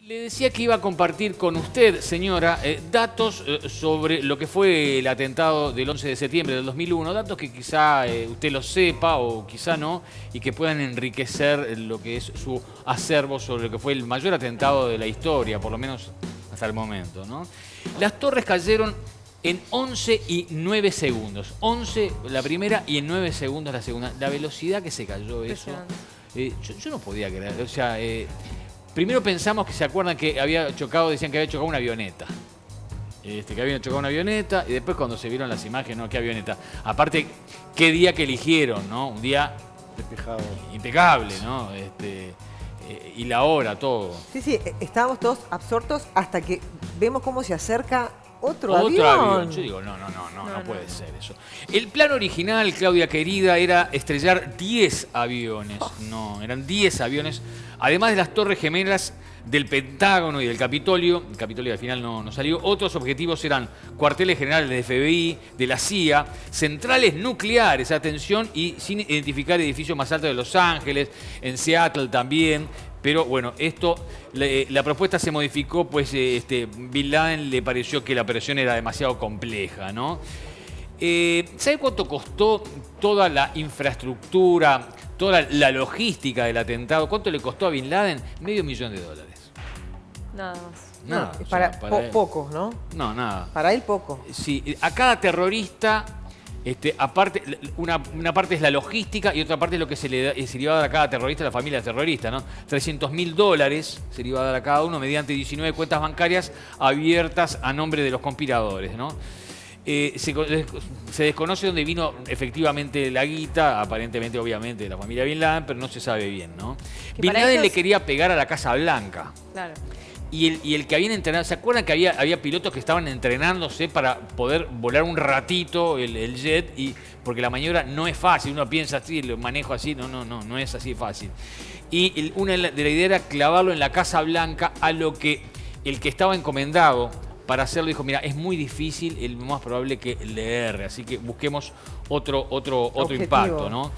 Le decía que iba a compartir con usted, señora, datos sobre lo que fue el atentado del 11 de septiembre del 2001, datos que quizá usted lo sepa o quizá no, y que puedan enriquecer lo que es su acervo sobre lo que fue el mayor atentado de la historia, por lo menos hasta el momento, ¿no? Las torres cayeron en 11 y 9 segundos. 11 la primera y en 9 segundos la segunda. La velocidad que se cayó eso, yo no podía creer, o sea... primero pensamos que se acuerdan que había chocado, decían que había chocado una avioneta. Que habían chocado una avioneta, y después cuando se vieron las imágenes, no, qué avioneta. Aparte, qué día que eligieron, ¿no? Un día impecable, ¿no? Y la hora, todo. Sí, sí, estábamos todos absortos hasta que vemos cómo se acerca otro avión. Yo digo, no puede ser eso. El plan original, Claudia querida, era estrellar 10 aviones. No, eran 10 aviones. Además de las torres gemelas del Pentágono y del Capitolio, el Capitolio al final no salió, otros objetivos eran cuarteles generales de FBI, de la CIA, centrales nucleares, atención, y sin identificar edificios más altos de Los Ángeles, en Seattle también. Pero bueno, la propuesta se modificó, pues Bin Laden le pareció que la operación era demasiado compleja, ¿no? ¿Sabe cuánto costó toda la infraestructura, toda la logística del atentado? ¿Cuánto le costó a Bin Laden? $500.000. Nada más. Nada. No, para pocos, ¿no? No, nada. Para él poco. Sí, a cada terrorista... aparte, una parte es la logística y otra parte es lo que se le iba a dar a cada terrorista, a la familia terrorista, ¿no? $300.000 se le iba a dar a cada uno mediante 19 cuentas bancarias abiertas a nombre de los conspiradores, ¿no? Se desconoce dónde vino efectivamente la guita, aparentemente, obviamente, de la familia Bin Laden, pero no se sabe bien, ¿no? Bin Laden le quería pegar a la Casa Blanca. Claro. Y el que habían entrenado, ¿se acuerdan que había pilotos que estaban entrenándose para poder volar un ratito el jet? Porque la maniobra no es fácil, uno piensa así, lo manejo así, no es así fácil. Y una de la idea era clavarlo en la Casa Blanca, a lo que el que estaba encomendado para hacerlo dijo, mira, es muy difícil, es más probable que le erre, así que busquemos otro impacto, ¿no?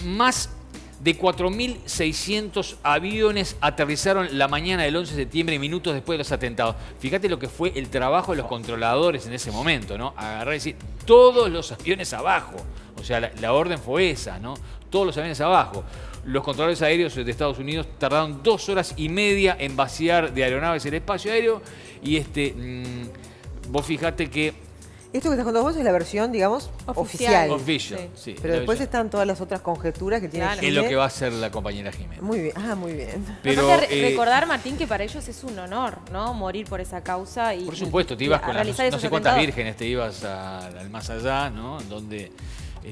Más de 4.600 aviones aterrizaron la mañana del 11 de septiembre, minutos después de los atentados. Fíjate lo que fue el trabajo de los controladores en ese momento, ¿no? Agarrar y decir, todos los aviones abajo. O sea, la orden fue esa, ¿no? Todos los aviones abajo. Los controladores aéreos de Estados Unidos tardaron 2 horas y media en vaciar de aeronaves el espacio aéreo. Y vos fijate que... Esto que estás contando vos es la versión, digamos, oficial. Oficial, sí. Pero después están todas las otras conjeturas que tiene Es lo que va a hacer la compañera Jiménez. Muy bien, muy bien. Pero recordar, Martín, que para ellos es un honor, ¿no? Morir por esa causa. Y, por supuesto, te ibas con las no sé cuántas vírgenes, te ibas al más allá, ¿no? Donde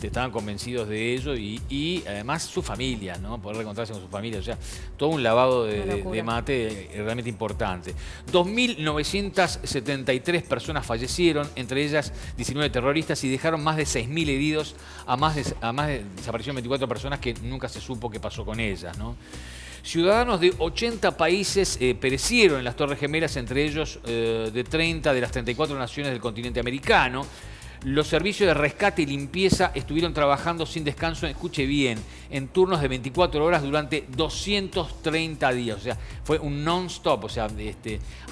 estaban convencidos de ello y además su familia, ¿no? Poder reencontrarse con su familia, o sea, todo un lavado de mate realmente importante. 2.973 personas fallecieron, entre ellas 19 terroristas, y dejaron más de 6.000 heridos, desaparecieron 24 personas que nunca se supo qué pasó con ellas, ¿no? Ciudadanos de 80 países perecieron en las Torres Gemelas, entre ellos de 30 de las 34 naciones del continente americano. Los servicios de rescate y limpieza estuvieron trabajando sin descanso, escuche bien, en turnos de 24 horas durante 230 días. O sea, fue un non-stop. O sea,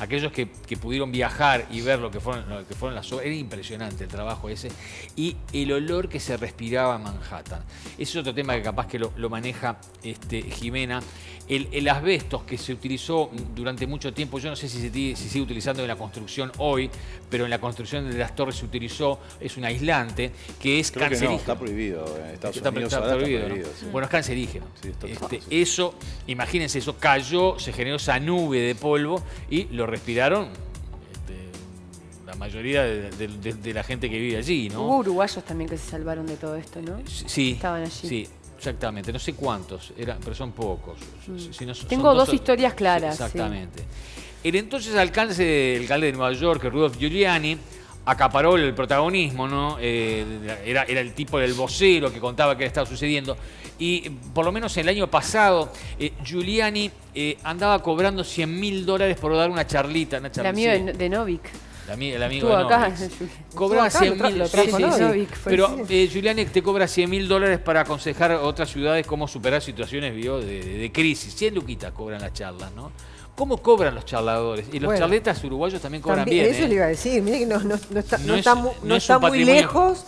aquellos que pudieron viajar y ver lo que fueron las obras, era impresionante el trabajo ese. Y el olor que se respiraba en Manhattan. Ese es otro tema que capaz que lo maneja Jimena. El asbestos que se utilizó durante mucho tiempo, yo no sé si sigue utilizando en la construcción hoy, pero en la construcción de las torres se utilizó, es un aislante que es cancerígeno. No, está prohibido en Estados Unidos. Está prohibido, ¿no? Sí. Bueno, es cancerígeno. Sí, eso, imagínense, eso cayó, se generó esa nube de polvo y lo respiraron la mayoría de la gente que vive allí, ¿no? Hubo uruguayos también que se salvaron de todo esto, ¿no? Sí. Estaban allí. Sí. Exactamente, no sé cuántos, pero son pocos. Tengo dos historias claras. Exactamente. Sí. El entonces alcalde de Nueva York, Rudolph Giuliani, acaparó el protagonismo, ¿no? Era el tipo del vocero que contaba qué estaba sucediendo. Y por lo menos el año pasado, Giuliani andaba cobrando $100.000 por dar una charlita. El amigo de Novik. el amigo Estuvo de acá. Novik. Cobraba 100.000. Pero Giuliani te cobra 100.000 dólares para aconsejar a otras ciudades cómo superar situaciones de crisis. 100 luquitas cobran las charlas, ¿no? ¿Cómo cobran los charladores? Y los charletas uruguayos también cobran bien. Eso le iba a decir. Mire que no está muy lejos.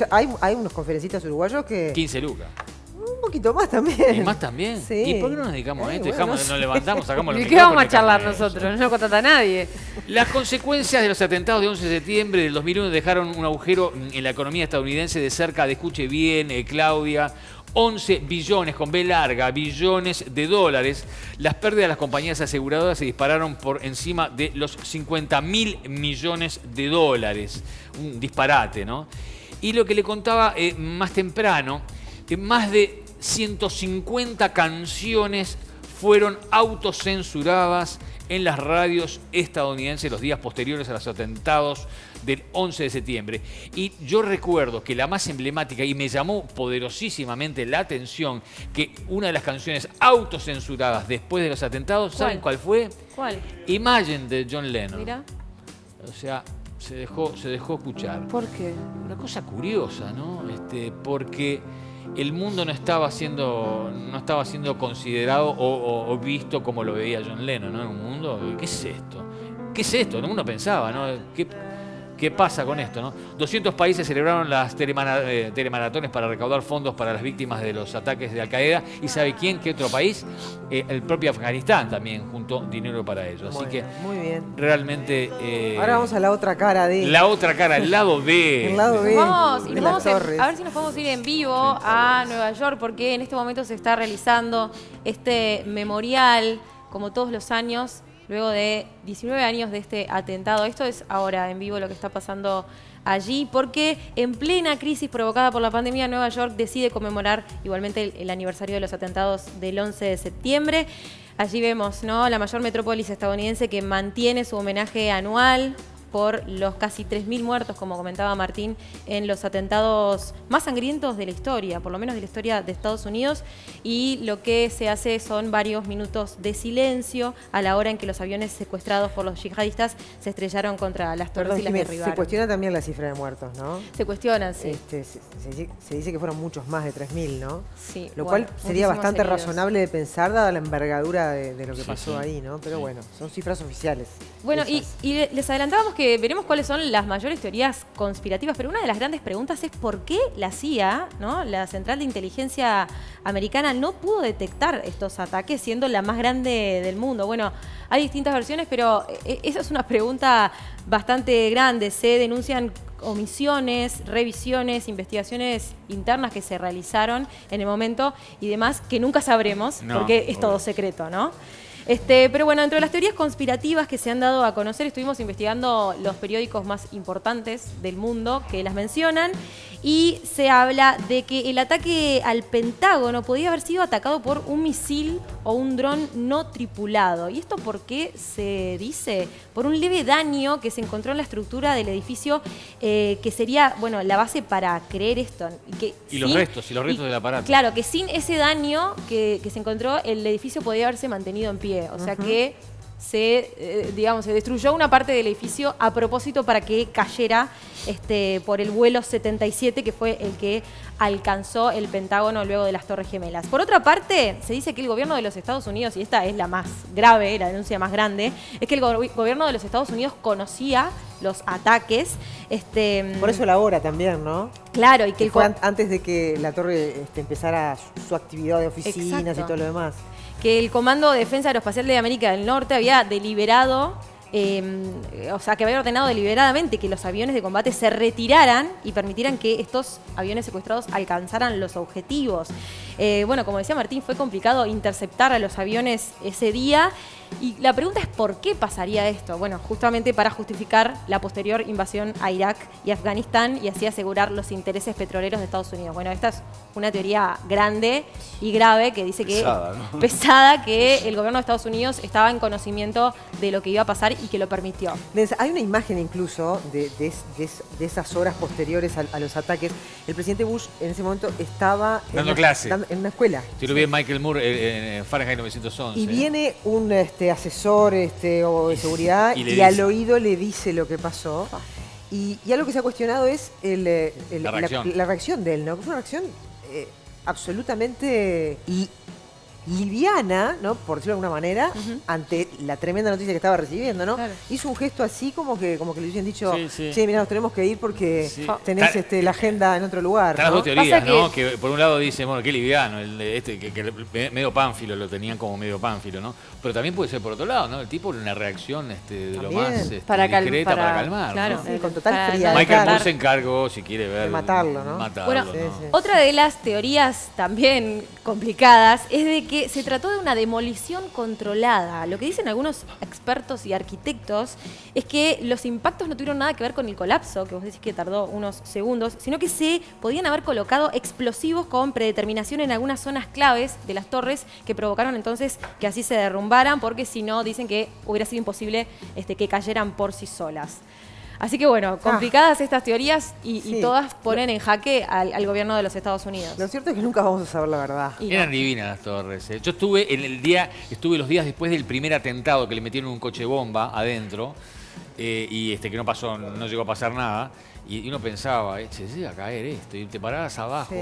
Hay unos conferencistas uruguayos que... 15 lucas. Un poquito más también. ¿Y más también? Sí. ¿Y por qué no nos dedicamos a esto? Nos levantamos, sacamos los ¿Y qué vamos a micrófonos y charlar dejamos nosotros? No nos contrata a nadie. Las consecuencias de los atentados de 11 de septiembre del 2001 dejaron un agujero en la economía estadounidense de cerca de, escuche bien, Claudia, 11 billones, con B larga, billones de dólares. Las pérdidas de las compañías aseguradoras se dispararon por encima de los 50.000 millones de dólares. Un disparate, ¿no? Y lo que le contaba más temprano, más de 150 canciones fueron autocensuradas en las radios estadounidenses los días posteriores a los atentados del 11 de septiembre. Y yo recuerdo que la más emblemática, y me llamó poderosísimamente la atención, que una de las canciones autocensuradas después de los atentados, ¿saben cuál fue? ¿Cuál? Imagine, de John Lennon. Mira. O sea, se dejó escuchar. ¿Por qué? Una cosa curiosa, ¿no? Porque el mundo no estaba siendo considerado o visto como lo veía John Lennon, ¿no? En un mundo, ¿qué es esto? ¿Qué es esto? Uno pensaba, ¿no? ¿Qué pasa con esto, no? 200 países celebraron las telemaratones para recaudar fondos para las víctimas de los ataques de Al-Qaeda. ¿Y sabe quién? ¿Qué otro país? El propio Afganistán también juntó dinero para ello. Así que muy bien. Realmente... Ahora vamos a la otra cara de... La otra cara, el lado B. El lado B. Vamos de las torres. a ver si nos podemos ir en vivo a Nueva York, porque en este momento se está realizando este memorial, como todos los años, luego de 19 años de este atentado. Esto es ahora en vivo lo que está pasando allí, porque en plena crisis provocada por la pandemia, Nueva York decide conmemorar igualmente el aniversario de los atentados del 11 de septiembre. Allí vemos, ¿no?, la mayor metrópolis estadounidense que mantiene su homenaje anual por los casi 3.000 muertos, como comentaba Martín, en los atentados más sangrientos de la historia, por lo menos de la historia de Estados Unidos. Y lo que se hace son varios minutos de silencio a la hora en que los aviones secuestrados por los yihadistas se estrellaron contra las torres y las derribaron. Se cuestiona también la cifra de muertos, ¿no? Se cuestionan, sí. Se dice que fueron muchos más de 3.000, ¿no? Sí. Lo cual sería bastante heridos. Razonable de pensar, dada la envergadura de lo que pasó ahí, ¿no? Pero bueno, son cifras oficiales. Bueno, y les adelantábamos que veremos cuáles son las mayores teorías conspirativas, pero una de las grandes preguntas es por qué la CIA, ¿no?, la Central de Inteligencia Americana, no pudo detectar estos ataques siendo la más grande del mundo. Bueno, hay distintas versiones, pero esa es una pregunta bastante grande. Se denuncian omisiones, revisiones, investigaciones internas que se realizaron en el momento y demás que nunca sabremos, porque es todo secreto, ¿no? Pero bueno, entre las teorías conspirativas que se han dado a conocer, estuvimos investigando los periódicos más importantes del mundo que las mencionan, y se habla de que el ataque al Pentágono podía haber sido atacado por un misil o un dron no tripulado. ¿Y esto por qué se dice? Por un leve daño que se encontró en la estructura del edificio, que sería, bueno, la base para creer esto. Los restos del aparato. Claro, que sin ese daño que se encontró, el edificio podía haberse mantenido en pie. O sea que se destruyó una parte del edificio a propósito para que cayera por el vuelo 77, que fue el que alcanzó el Pentágono luego de las Torres Gemelas. Por otra parte, se dice que el gobierno de los Estados Unidos, y esta es la más grave, la denuncia más grande, es que el gobierno de los Estados Unidos conocía los ataques. Por eso la hora también, ¿no? Claro, y que fue antes de que la torre empezara su actividad de oficinas y todo lo demás. Que el Comando de Defensa Aeroespacial de América del Norte había deliberado, o sea, que había ordenado deliberadamente que los aviones de combate se retiraran y permitieran que estos aviones secuestrados alcanzaran los objetivos. Bueno, como decía Martín, fue complicado interceptar a los aviones ese día. Y la pregunta es ¿por qué pasaría esto? Bueno, justamente para justificar la posterior invasión a Irak y Afganistán y así asegurar los intereses petroleros de Estados Unidos. Bueno, esta es una teoría grande y grave que dice que pesada, que el gobierno de Estados Unidos estaba en conocimiento de lo que iba a pasar y que lo permitió. Hay una imagen incluso de esas horas posteriores a los ataques. El presidente Bush en ese momento estaba dando clase en una escuela. Yo lo vi en Michael Moore en Fahrenheit 911. Y viene un asesor o de seguridad y al oído le dice lo que pasó. Y algo que se ha cuestionado es la reacción de él, ¿no? Fue una reacción absolutamente liviana, ¿no? Por decirlo de alguna manera, ante la tremenda noticia que estaba recibiendo, ¿no? Claro. Hizo un gesto así como que le hubiesen dicho, che, mirá, nos tenemos que ir porque tenés la agenda en otro lugar. Están las dos teorías, ¿no? Que por un lado dicen, bueno, qué liviano, que medio pánfilo, lo tenían como medio pánfilo, ¿no? Pero también puede ser por otro lado, ¿no? El tipo una reacción de lo más discreta para calmar. Claro, ¿no? Sí, con total frialdad. Michael Moore se encargó, si quiere ver. De matarlo, ¿no? Bueno, otra de las teorías también complicadas es de que se trató de una demolición controlada. Lo que dicen algunos expertos y arquitectos es que los impactos no tuvieron nada que ver con el colapso, que vos decís que tardó unos segundos, sino que se podían haber colocado explosivos con predeterminación en algunas zonas claves de las torres que provocaron entonces que así se derrumbaran, porque si no, dicen que hubiera sido imposible que cayeran por sí solas. Así que bueno, complicadas estas teorías y todas ponen en jaque al gobierno de los Estados Unidos. Lo cierto es que nunca vamos a saber la verdad. Eran divinas las torres. Yo estuve los días después del primer atentado que le metieron un coche bomba adentro y que no llegó a pasar nada. Y uno pensaba, se llega a caer esto y te parabas abajo.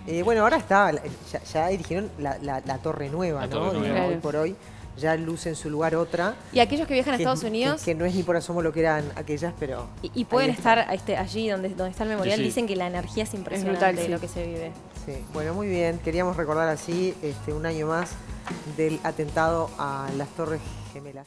Sí. Bueno, ahora ya dirigieron la torre nueva, ¿no? Hoy por hoy. Ya luce en su lugar otra. Y aquellos que viajan a Estados Unidos... Que no es ni por asomo lo que eran aquellas, pero... Y pueden estar allí donde está el memorial. Dicen que la energía es impresionante lo que se vive. Sí, bueno, muy bien. Queríamos recordar así un año más del atentado a las Torres Gemelas.